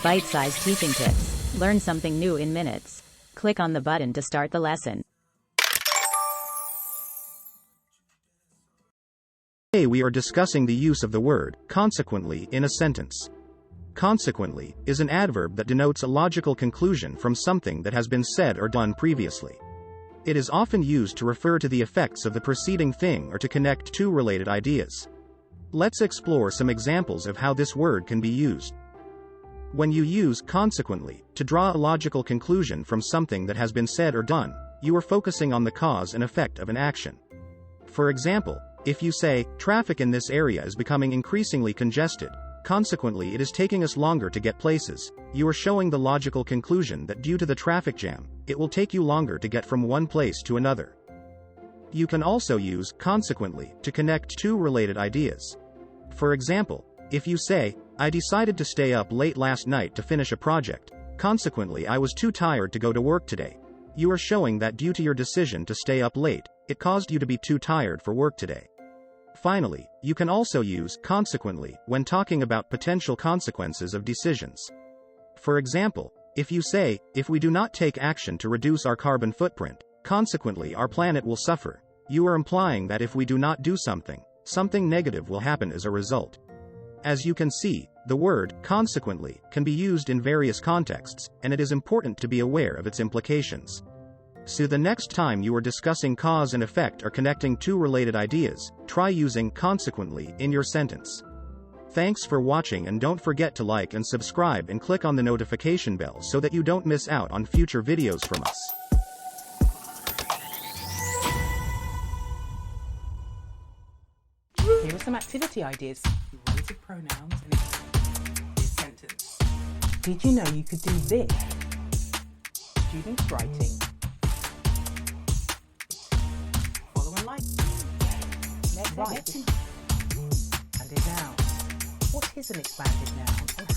Bite-sized teaching tips. Learn something new in minutes. Click on the button to start the lesson. Today we are discussing the use of the word consequently in a sentence. Consequently is an adverb that denotes a logical conclusion from something that has been said or done previously. It is often used to refer to the effects of the preceding thing or to connect two related ideas. Let's explore some examples of how this word can be used. When you use consequently to draw a logical conclusion from something that has been said or done, you are focusing on the cause and effect of an action. For example, if you say, "Traffic in this area is becoming increasingly congested, consequently it is taking us longer to get places," you are showing the logical conclusion that due to the traffic jam, it will take you longer to get from one place to another. You can also use consequently to connect two related ideas. For example, if you say, "I decided to stay up late last night to finish a project, consequently I was too tired to go to work today," you are showing that due to your decision to stay up late, it caused you to be too tired for work today. Finally, you can also use consequently when talking about potential consequences of decisions. For example, if you say, "If we do not take action to reduce our carbon footprint, consequently our planet will suffer," you are implying that if we do not do something, something negative will happen as a result. As you can see, the word consequently can be used in various contexts, and it is important to be aware of its implications. So the next time you are discussing cause and effect or connecting two related ideas, try using consequently in your sentence. Thanks for watching, and don't forget to like and subscribe and click on the notification bell so that you don't miss out on future videos from us. Here are some activity ideas. Relative pronouns in this sentence. Did you know you could do this? Students writing. Follow and like. Right. And a noun. What is an expanded noun? And